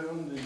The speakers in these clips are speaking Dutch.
Hunde i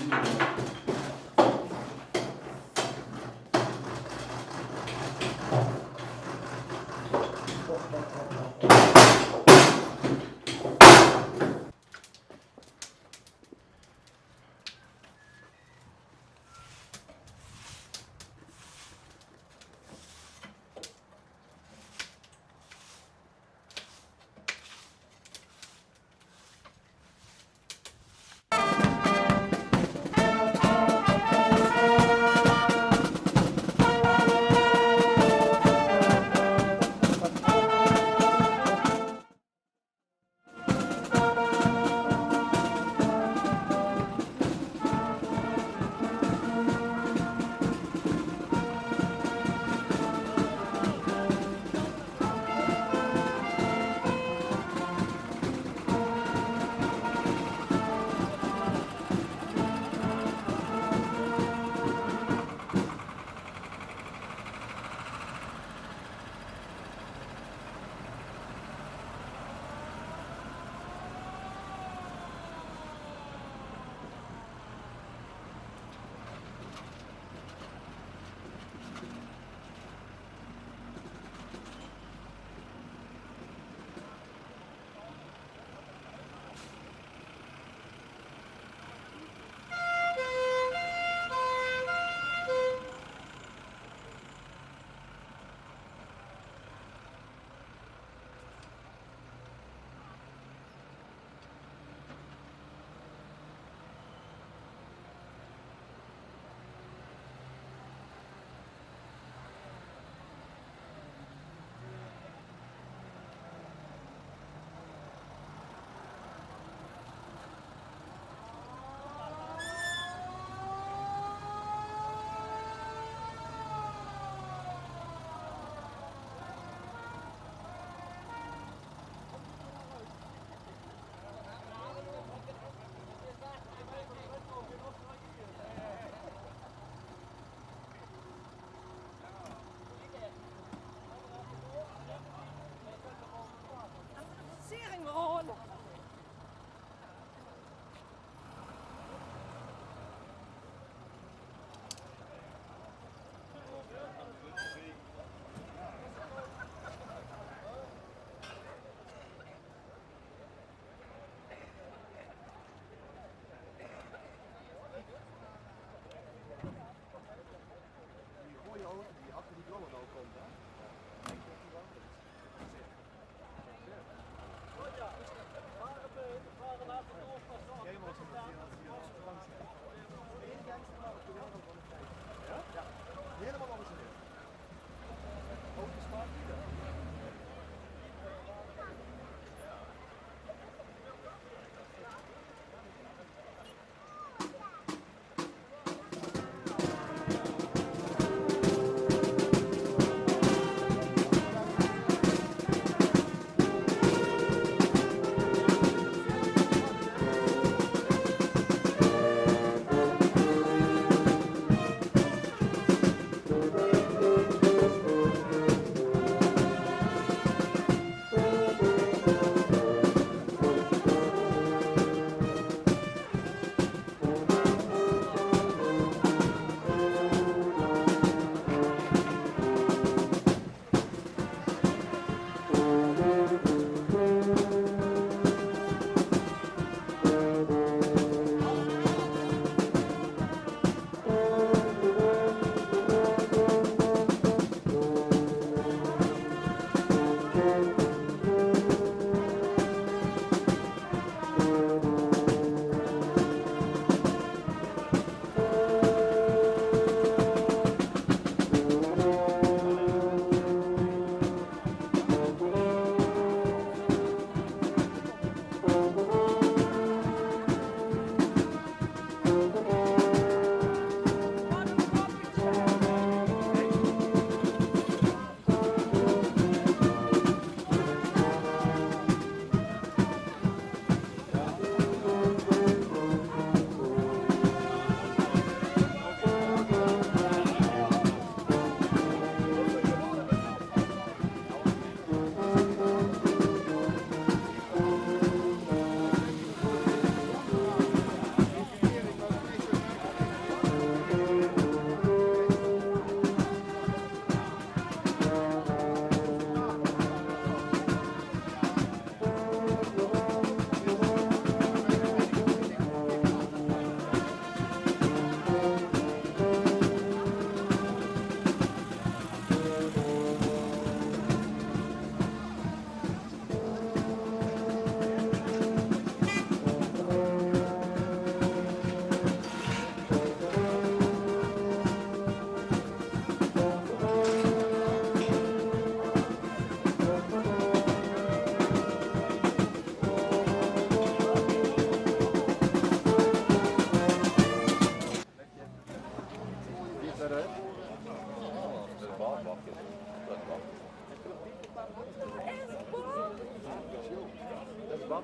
De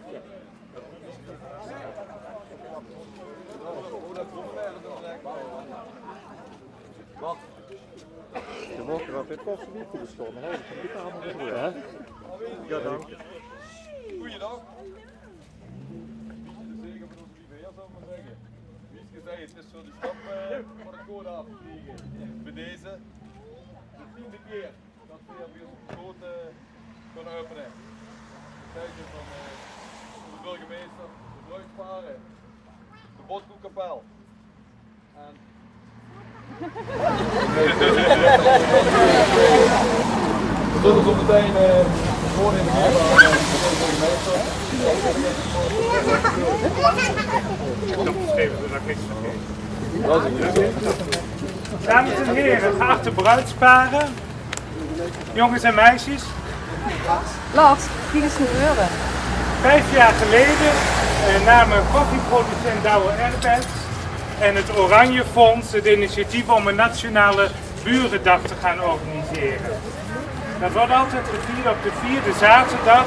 wolken had dit koffie niet toegestaan, maar dat is allemaal gebeurd. Ja, dank. Goeiedag. De zegen van onze lieve Heer, zou ik maar zeggen. Wie is gezegd, het is voor de stap voor de code af te vliegen. Bij deze de 10e keer dat we weer zo'n grote kunnen openen. Het tuintje van de burgemeester, de bruidsparen, de Botkoekkapel. En we zullen zo meteen gewoon in de keer van de burgemeester. Dames en heren, geachte bruidsparen, jongens en meisjes. Lars, die is gebeuren. 5 jaar geleden namen koffieproducent Douwe Erbets en het Oranje Fonds het initiatief om een nationale burendag te gaan organiseren. Dat wordt altijd gevierd op de 4e zaterdag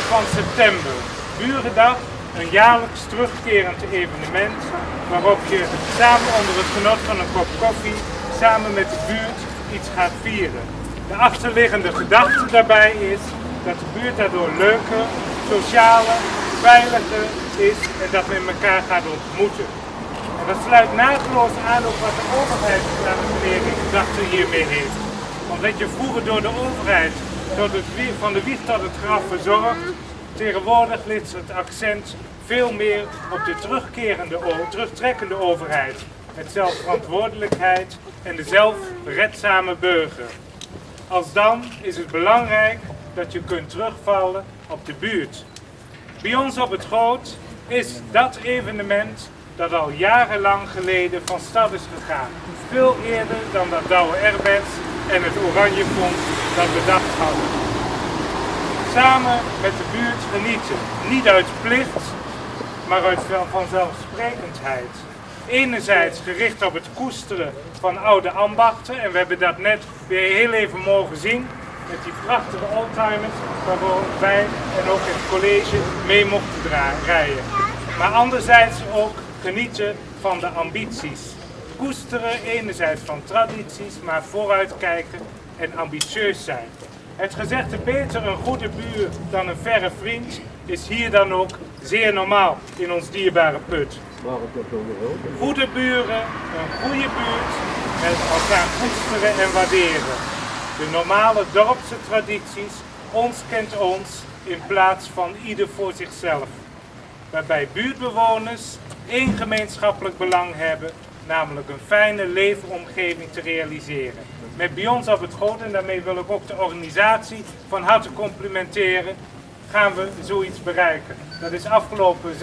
van september. Burendag, een jaarlijks terugkerend evenement waarop je samen onder het genot van een kop koffie samen met de buurt iets gaat vieren. De achterliggende gedachte daarbij is dat de buurt daardoor leuker, socialer, veiliger is en dat men elkaar gaat ontmoeten. En dat sluit naadloos aan op wat de overheid, dames en heren, in gedachten hiermee heeft. Omdat je vroeger door de overheid van de wieg tot het graf verzorgd, tegenwoordig ligt het accent veel meer op de terugtrekkende overheid. Met zelfverantwoordelijkheid en de zelfredzame burger. Als dan is het belangrijk dat je kunt terugvallen op de buurt. Bij ons op het Goot is dat evenement dat al jarenlang geleden van start is gegaan. Veel eerder dan dat Douwe Erbets en het Oranje Fonds dat bedacht hadden. Samen met de buurt genieten, niet uit plicht, maar uit vanzelfsprekendheid. Enerzijds gericht op het koesteren van oude ambachten, en we hebben dat net weer heel even mogen zien, met die prachtige oldtimers waarvoor wij en ook het college mee mochten rijden. Maar anderzijds ook genieten van de ambities. Koesteren enerzijds van tradities, maar vooruitkijken en ambitieus zijn. Het gezegde beter een goede buur dan een verre vriend is hier dan ook zeer normaal in ons dierbare Put. Goede buren, een goede buurt, met elkaar koesteren en waarderen. De normale dorpse tradities, ons kent ons, in plaats van ieder voor zichzelf. Waarbij buurtbewoners één gemeenschappelijk belang hebben, namelijk een fijne leefomgeving te realiseren. Met bij ons op het Goot, en daarmee wil ik ook de organisatie van harte complimenteren, gaan we zoiets bereiken. Dat is afgelopen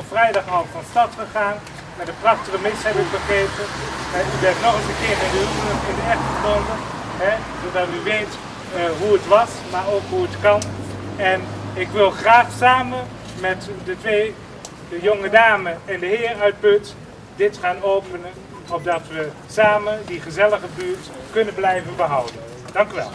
vrijdag al van start gegaan, met een prachtige mis heb ik begrepen. U bent nog eens een keer in de echt gebonden, zodat u weet hoe het was, maar ook hoe het kan. En ik wil graag samen met de jonge dame en de heer uit Put dit gaan openen, opdat we samen die gezellige buurt kunnen blijven behouden. Dank u wel.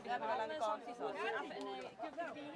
we hebben wel een kant. En ik heb daar die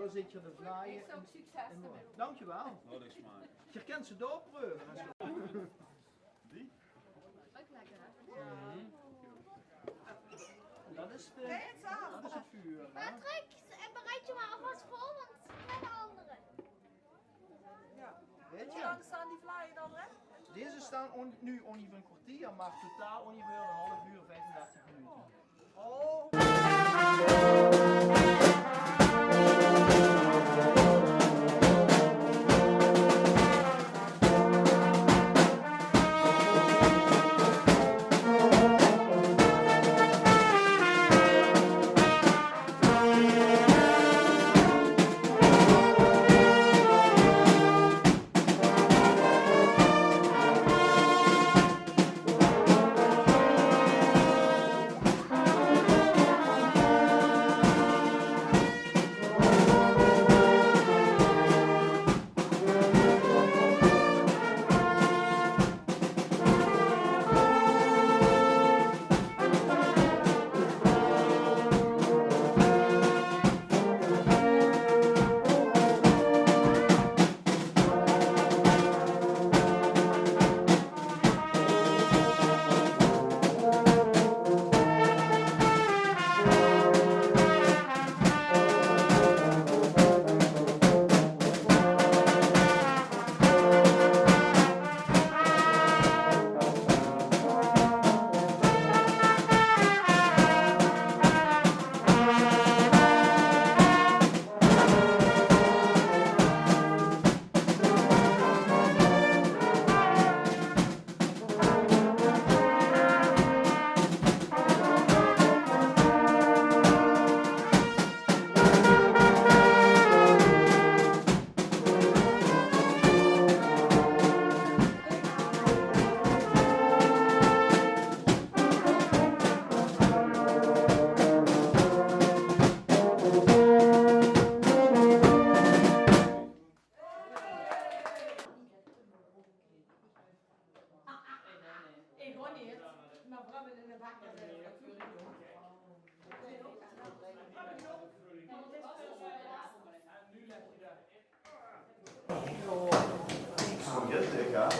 Daar zit je de vlaaien. Dankjewel. Je kent ze doorpreuren. Die? Ook lekker, hè? Dat is het vuur. Patrick, bereid je maar alvast voor, want het zijn de andere. Weet Hoe je? lang staan die vlaaien dan, hè? Deze staan nu ongeveer een kwartier, maar totaal ongeveer een half uur, 35 minuten.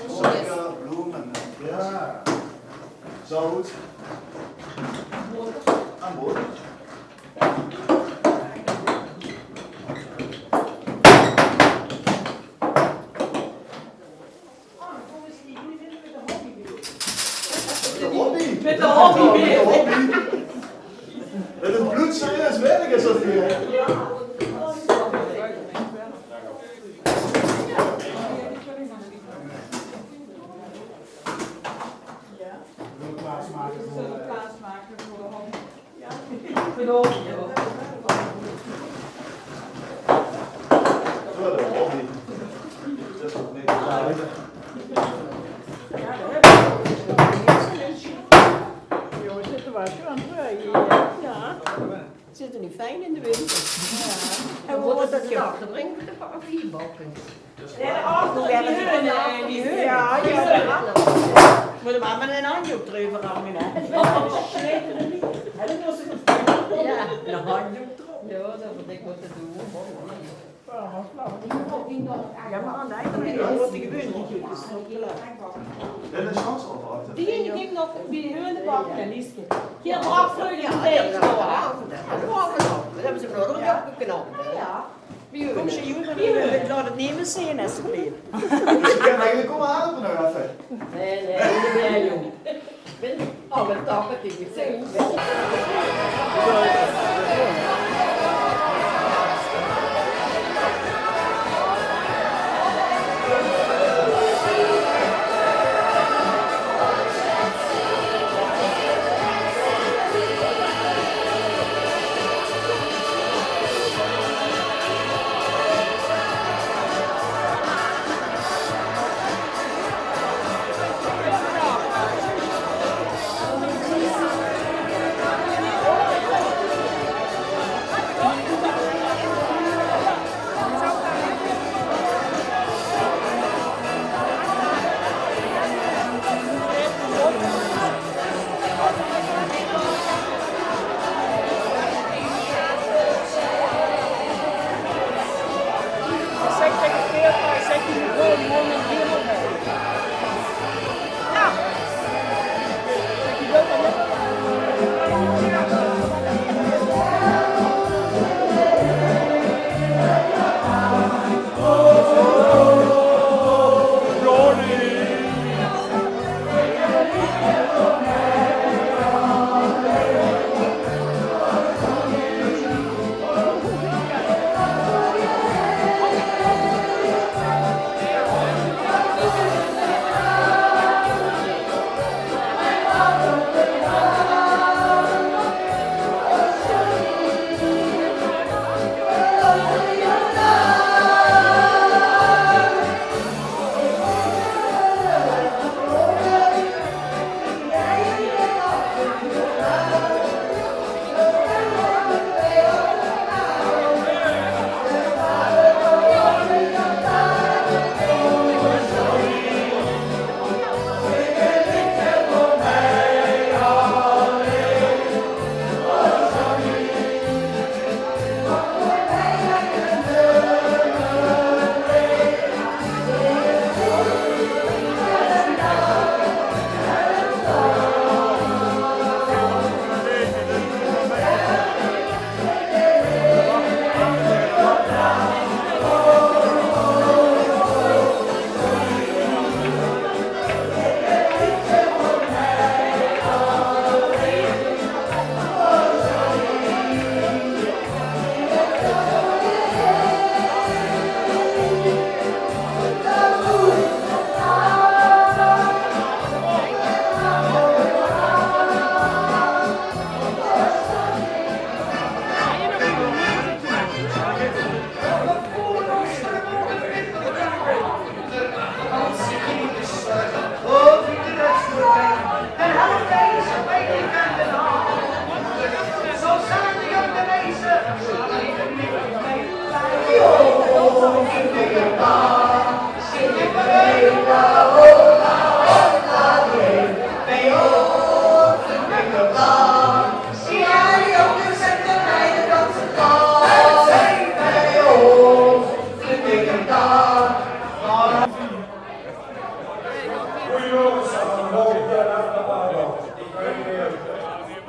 Suiker, bloemen. Ja. Zo goed. Aan boord. Met de hobby weer. Met een bloedserieus werk is dat hier. Plaatsmaken voor de hobby. Ja, voor de hobby. Voor de hobby. Dat is wat meer te Jongens, zitten waar zo aan het ja. Het zit er niet fijn in de winter. Ja. En hoe wordt dat je achterbrengt met de papierbakken? Die hun. Ja, ja. Moet er maar met een handdoek erover hangen, hè? Ja, een handdoek erop. Ja, dat wat ik moet doen. Ja, maar aan de einde wordt die gewöhnlich En een chance afwachten. Die ging nog bij hun de bak en die hier brandvleugel in deze dat hebben ze vroeger ook opgeknapt. Ja. Kom ze jongen, laat het niet meer zien alsjeblieft. Dus je kan eigenlijk komen helpen nog even. Nee, niet meer jong. Ik ben alle dagen tegen zin.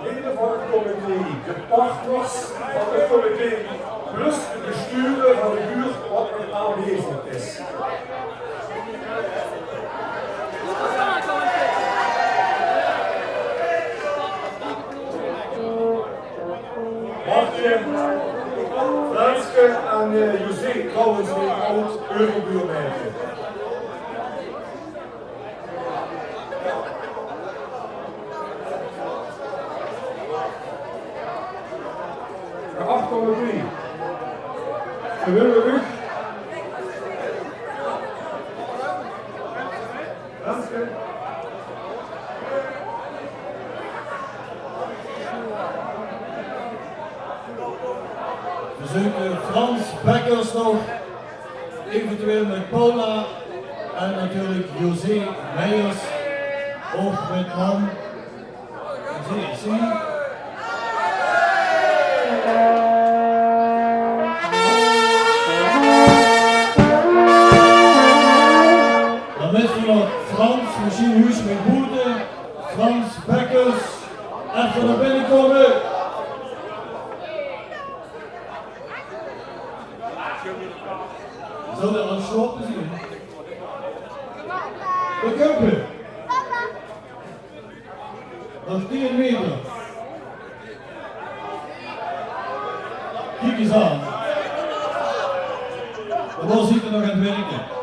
Leden van het comité, de partners van het comité, plus de bestuurder van de buurt wat er aanwezig is. Martje, Franske en José trouwens weer oud Eurobuurmeisje. Geacht comité, we willen u. Franske. We zoeken Frans Bekkers nog, eventueel met Paula en natuurlijk José Meijers, ook met man. Zie. Dan missen we nog Frans, misschien Huus met Boete, Frans Bekkers, even naar binnen komen. Zullen we al shoppen zien? De Kumpen. Nog 10 meter. Kijk eens aan. De bal zit er nog aan het werken.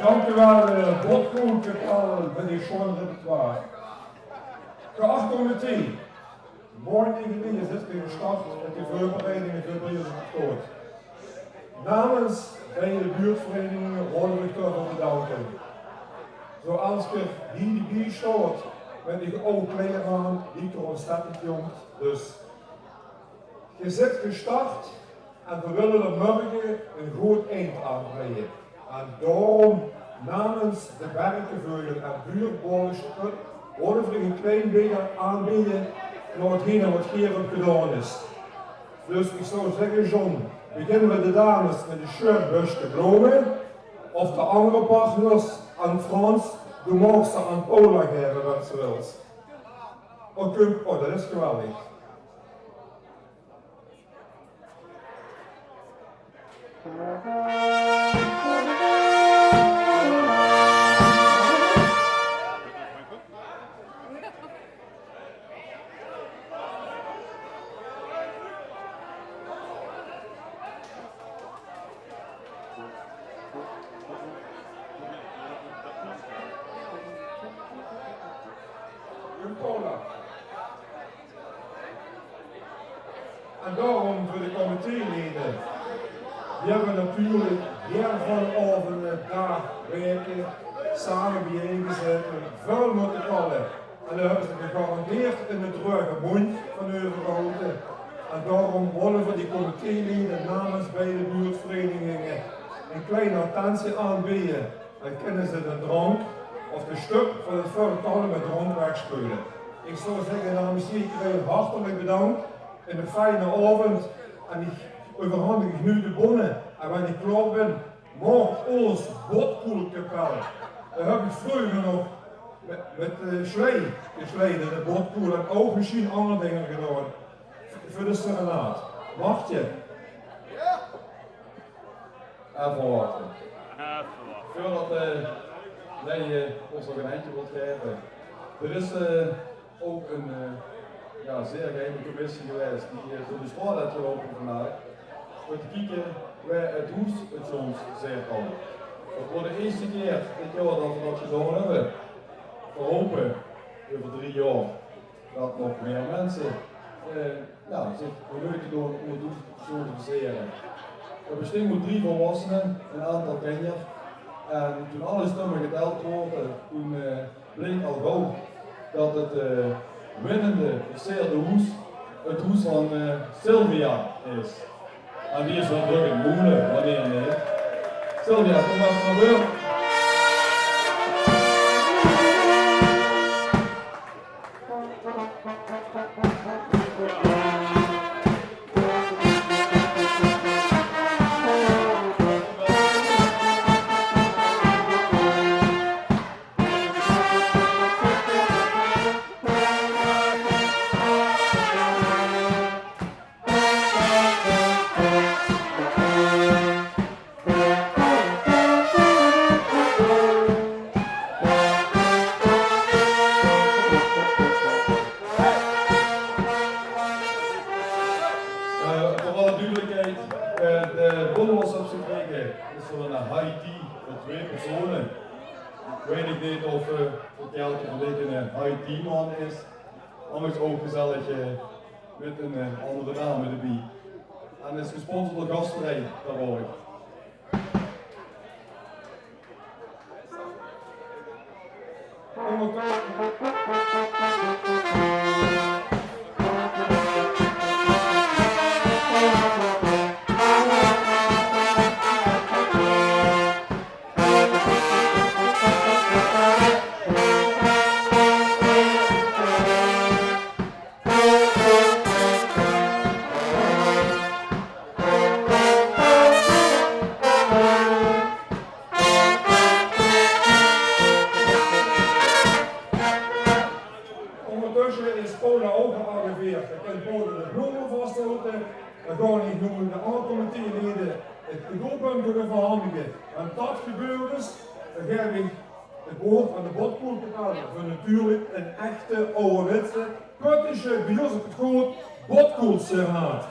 Dank u wel, Botkoen-Kapel, van die schoon repertoire. Geacht comité, morgen 9 uur is het gestart met de voorbereidingen voor de Toort. Namens beide buurtverenigingen worden we toch op bedanken. Zoals ik hier bijstoot, ben ik ook kleiner aan, die er ontzettend jong. Dus je zit gestart en we willen er morgen een goed eind aan brengen. En daarom namens de Berkenvogel en buurtbouwschap worden we een klein beetje aanbieden naar hetgene wat hier op gedaan is. Dus ik zou zeggen, John, beginnen we de dames met de shirtbusje bloemen, of de andere partners aan Frans, de mag ze aan Paula geven wat ze wil. Oh, dat is geweldig. En daarom voor de comitéleden, die hebben natuurlijk heel veel over de dag weken samen bijeengezeten, veel moeten kallen. En dan hebben ze gegarandeerd in de droge mond van overgehouden. En daarom willen we die comitéleden namens beide buurtverenigingen een kleine attentie aanbieden. Dan kunnen ze de drank of de stuk van het voortallen met drank wegspulen. Ik zou zeggen namens iedereen hartelijk bedankt. In een fijne avond en ik overhandig nu de bonnen. En wanneer ik klaar ben, maakt ons Botkoel-Kapel. Dat heb ik vroeger nog met de slee gesleden, de Botkoel en ook misschien andere dingen gedaan. Voor de serenaat. Wacht je? Ja. Even wachten. Voordat jij ons nog een eindje wilt geven, Er is ook een zeer geheime commissie geweest die door de straat heeft gelopen vandaag. Om te kijken waar het huis het soms zeer kan. Dat wordt de eerste keer dit jaar dat we dat gedaan hebben. We hopen over 3 jaar dat nog meer mensen zich moeite doen om het huis zo te verseren. Er bestaan 3 volwassenen, een aantal kinderen. En toen alle stemmen geteld worden, toen bleek al gauw dat het winnende verseerde hoes het hoes van Sylvia is. En die is wel druk in moeilijk wanneer niet. Sylvia, kom maar van de beurt. Voor alle duidelijkheid, de bon was op zijn kijken, is voor een Haiti voor 2 personen. Ik weet niet of het geld van dit een Haiti-man is, anders ook gezellig met een andere naam erbij. En is gesponsord door Gastvrij daarbij. Ondertussen is Polen ook gearriveerd. Je kunt Polen de bloemen vasthouden. Dan gaan niet noemen de andere teamleden het doelpunten verhandigen. En dat gebeurt dus. Dan geef ik het woord aan de botkoelkanaal voor natuurlijk een echte ouderwetse, kuttische, bij ons op het goed, botkoelserenaad.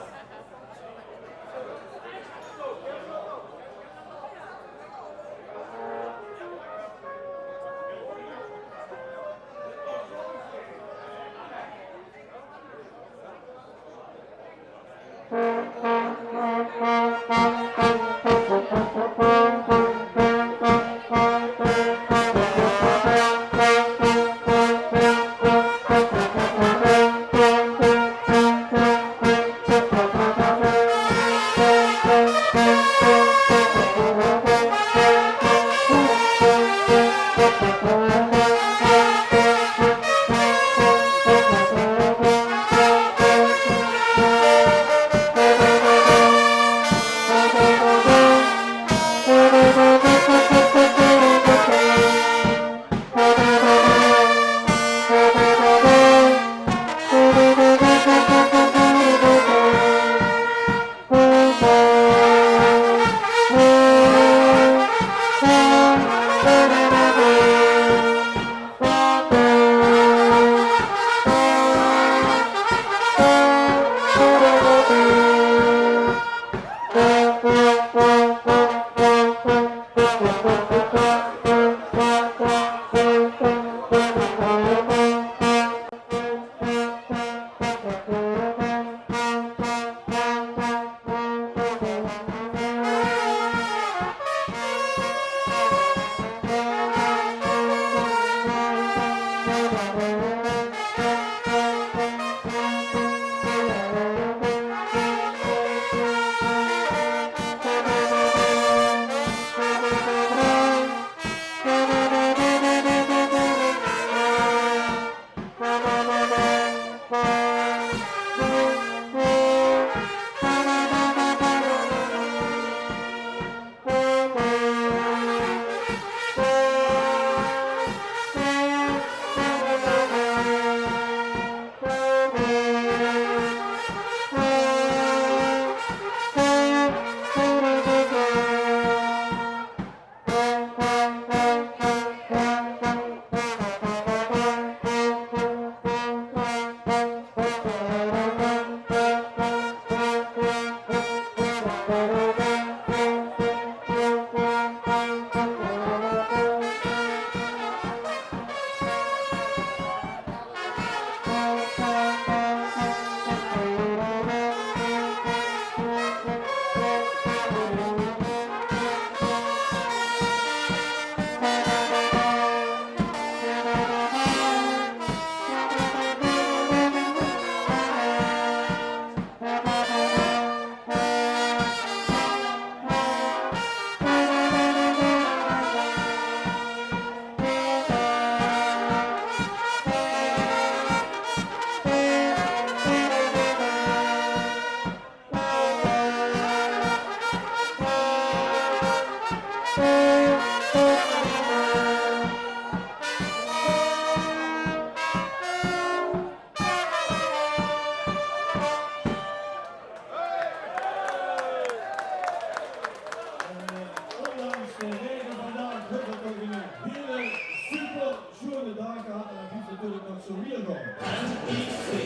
NIC.